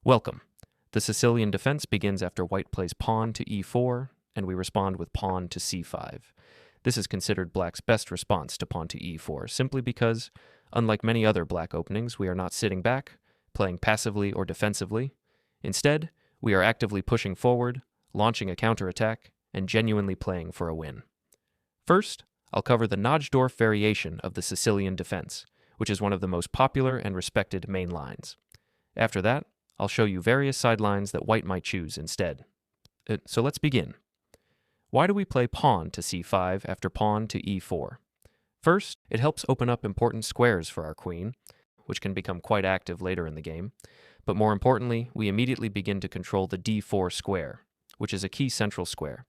Welcome. The Sicilian defense begins after white plays pawn to e4, and we respond with pawn to c5. This is considered black's best response to pawn to e4, simply because, unlike many other black openings, we are not sitting back, playing passively or defensively. Instead, we are actively pushing forward, launching a counterattack, and genuinely playing for a win. First, I'll cover the Najdorf Variation of the Sicilian defense, which is one of the most popular and respected main lines. After that, I'll show you various sidelines that white might choose instead. So let's begin. Why do we play pawn to c5 after pawn to e4? First, it helps open up important squares for our queen, which can become quite active later in the game. But more importantly, we immediately begin to control the d4 square, which is a key central square.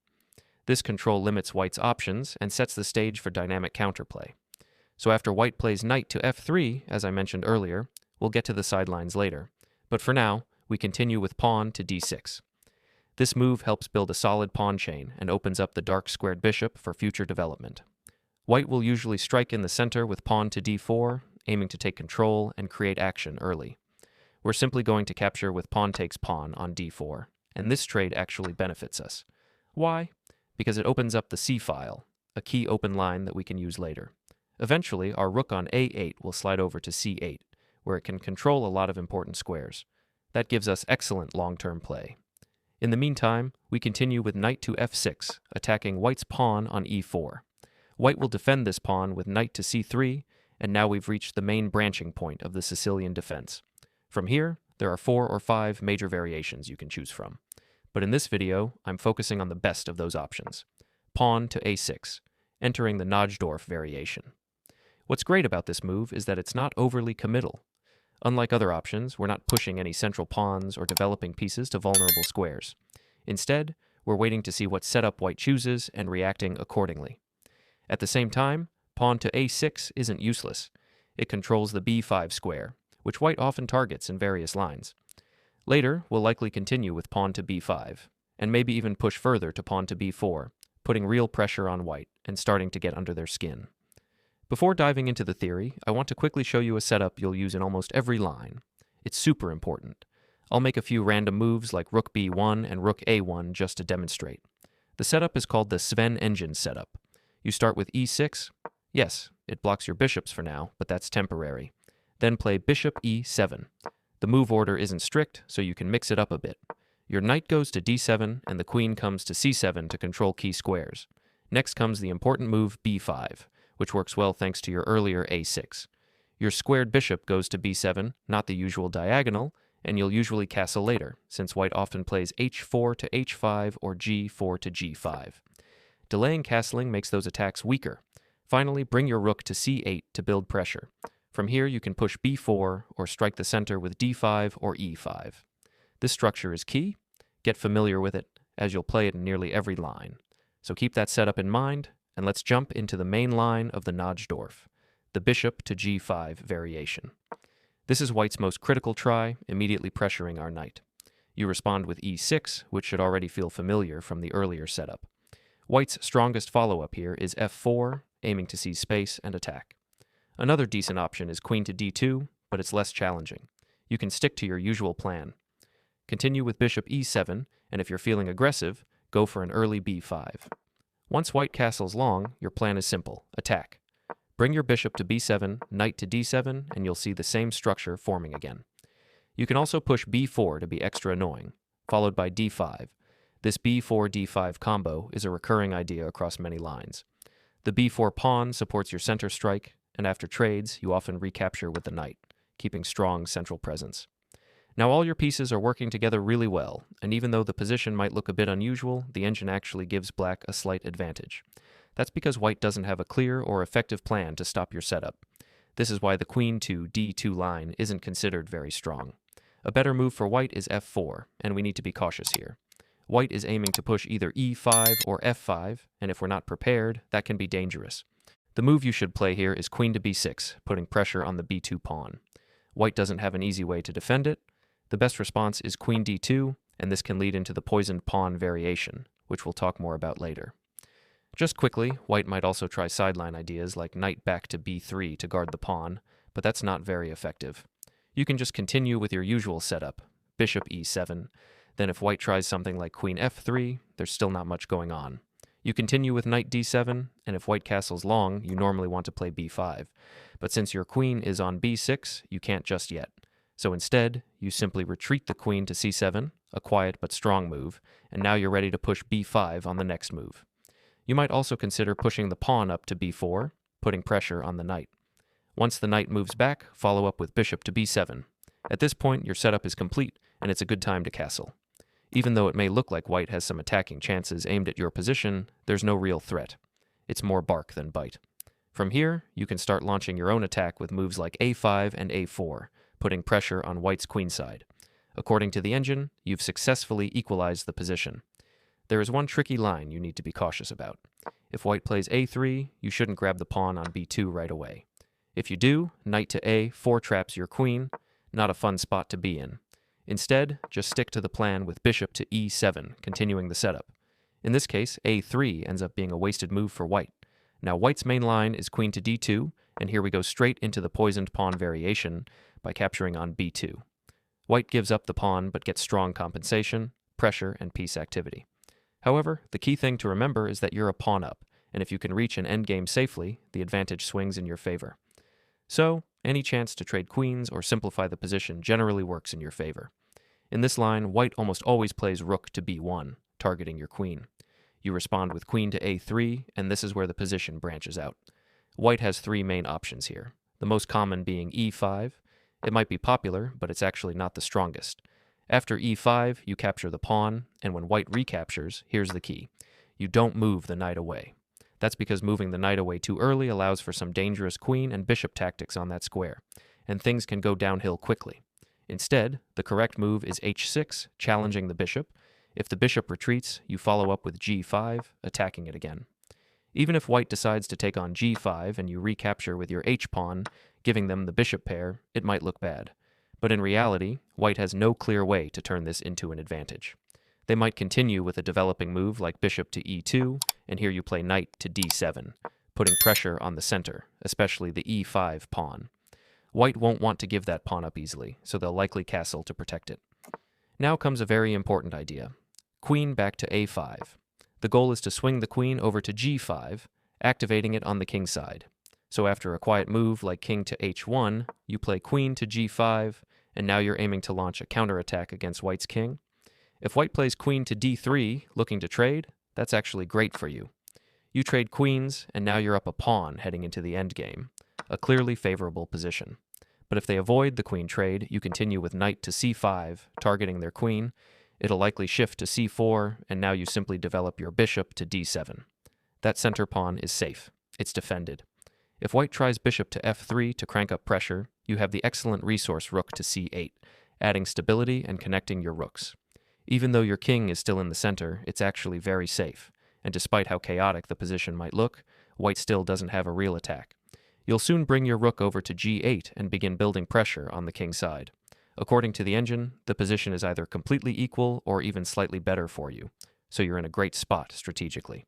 This control limits white's options and sets the stage for dynamic counterplay. So after white plays knight to f3, as I mentioned earlier, we'll get to the sidelines later. But for now, we continue with pawn to d6. This move helps build a solid pawn chain and opens up the dark squared bishop for future development. White will usually strike in the center with pawn to d4, aiming to take control and create action early. We're simply going to capture with pawn takes pawn on d4, and this trade actually benefits us. Why? Because it opens up the c-file, a key open line that we can use later. Eventually, our rook on a8 will slide over to c8, where it can control a lot of important squares. That gives us excellent long-term play. In the meantime, we continue with knight to f6, attacking white's pawn on e4. White will defend this pawn with knight to c3, and now we've reached the main branching point of the Sicilian defense. From here, there are 4 or 5 major variations you can choose from. But in this video, I'm focusing on the best of those options. Pawn to a6, entering the Najdorf Variation. What's great about this move is that it's not overly committal. Unlike other options, we're not pushing any central pawns or developing pieces to vulnerable squares. Instead, we're waiting to see what setup white chooses and reacting accordingly. At the same time, pawn to a6 isn't useless. It controls the b5 square, which white often targets in various lines. Later, we'll likely continue with pawn to b5, and maybe even push further to pawn to b4, putting real pressure on white and starting to get under their skin. Before diving into the theory, I want to quickly show you a setup you'll use in almost every line. It's super important. I'll make a few random moves like rook b1 and rook a1 just to demonstrate. The setup is called the Sven engine setup. You start with e6. Yes, it blocks your bishops for now, but that's temporary. Then play bishop e7. The move order isn't strict, so you can mix it up a bit. Your knight goes to d7, and the queen comes to c7 to control key squares. Next comes the important move b5, which works well thanks to your earlier a6. Your squared bishop goes to b7, not the usual diagonal, and you'll usually castle later, since white often plays h4 to h5 or g4 to g5. Delaying castling makes those attacks weaker. Finally, bring your rook to c8 to build pressure. From here, you can push b4 or strike the center with d5 or e5. This structure is key. Get familiar with it, as you'll play it in nearly every line. So keep that setup in mind, and let's jump into the main line of the Najdorf, the bishop to g5 variation. This is white's most critical try, immediately pressuring our knight. You respond with e6, which should already feel familiar from the earlier setup. White's strongest follow-up here is f4, aiming to seize space and attack. Another decent option is queen to d2, but it's less challenging. You can stick to your usual plan. Continue with bishop e7, and if you're feeling aggressive, go for an early b5. Once white castles long, your plan is simple: attack. Bring your bishop to b7, knight to d7, and you'll see the same structure forming again. You can also push b4 to be extra annoying, followed by d5. This b4-d5 combo is a recurring idea across many lines. The b4 pawn supports your center strike, and after trades, you often recapture with the knight, keeping strong central presence. Now all your pieces are working together really well, and even though the position might look a bit unusual, the engine actually gives black a slight advantage. That's because white doesn't have a clear or effective plan to stop your setup. This is why the queen to d2 line isn't considered very strong. A better move for white is f4, and we need to be cautious here. White is aiming to push either e5 or f5, and if we're not prepared, that can be dangerous. The move you should play here is queen to b6, putting pressure on the b2 pawn. White doesn't have an easy way to defend it. The best response is queen d2, and this can lead into the poisoned pawn variation, which we'll talk more about later. Just quickly, white might also try sideline ideas like knight back to b3 to guard the pawn, but that's not very effective. You can just continue with your usual setup. bishop e7. Then if white tries something like queen f3, there's still not much going on. You continue with knight d7, and if white castles long, you normally want to play b5. But since your queen is on b6, you can't just yet. So instead, you simply retreat the queen to c7, a quiet but strong move, and now you're ready to push b5 on the next move. You might also consider pushing the pawn up to b4, putting pressure on the knight. Once the knight moves back, follow up with bishop to b7. At this point, your setup is complete, and it's a good time to castle. Even though it may look like white has some attacking chances aimed at your position, there's no real threat. It's more bark than bite. From here, you can start launching your own attack with moves like a5 and a4, putting pressure on white's queenside. According to the engine, you've successfully equalized the position. There is one tricky line you need to be cautious about. If white plays a3, you shouldn't grab the pawn on b2 right away. If you do, knight to a four-traps your queen, not a fun spot to be in. Instead, just stick to the plan with bishop to e7, continuing the setup. In this case, a3 ends up being a wasted move for white. Now white's main line is queen to d2, and here we go straight into the poisoned pawn variation by capturing on b2. White gives up the pawn but gets strong compensation, pressure, and piece activity. However, the key thing to remember is that you're a pawn up, and if you can reach an endgame safely, the advantage swings in your favor. So, any chance to trade queens or simplify the position generally works in your favor. In this line, white almost always plays rook to b1, targeting your queen. You respond with queen to a3, and this is where the position branches out. White has three main options here, the most common being e5. It might be popular, but it's actually not the strongest. After e5, you capture the pawn, and when white recaptures, here's the key. You don't move the knight away. That's because moving the knight away too early allows for some dangerous queen and bishop tactics on that square, and things can go downhill quickly. Instead, the correct move is h6, challenging the bishop. If the bishop retreats, you follow up with g5, attacking it again. Even if white decides to take on g5 and you recapture with your h-pawn, giving them the bishop pair, it might look bad. But in reality, white has no clear way to turn this into an advantage. They might continue with a developing move like bishop to e2, and here you play knight to d7, putting pressure on the center, especially the e5 pawn. White won't want to give that pawn up easily, so they'll likely castle to protect it. Now comes a very important idea. Queen back to a5. The goal is to swing the queen over to g5, activating it on the king side. So after a quiet move like king to h1, you play queen to g5, and now you're aiming to launch a counterattack against white's king. If white plays queen to d3, looking to trade, that's actually great for you. You trade queens, and now you're up a pawn heading into the endgame, a clearly favorable position. But if they avoid the queen trade, you continue with knight to c5, targeting their queen. It'll likely shift to c4, and now you simply develop your bishop to d7. That center pawn is safe. It's defended. If white tries bishop to f3 to crank up pressure, you have the excellent resource rook to c8, adding stability and connecting your rooks. Even though your king is still in the center, it's actually very safe, and despite how chaotic the position might look, white still doesn't have a real attack. You'll soon bring your rook over to g8 and begin building pressure on the king side. According to the engine, the position is either completely equal or even slightly better for you, so you're in a great spot strategically.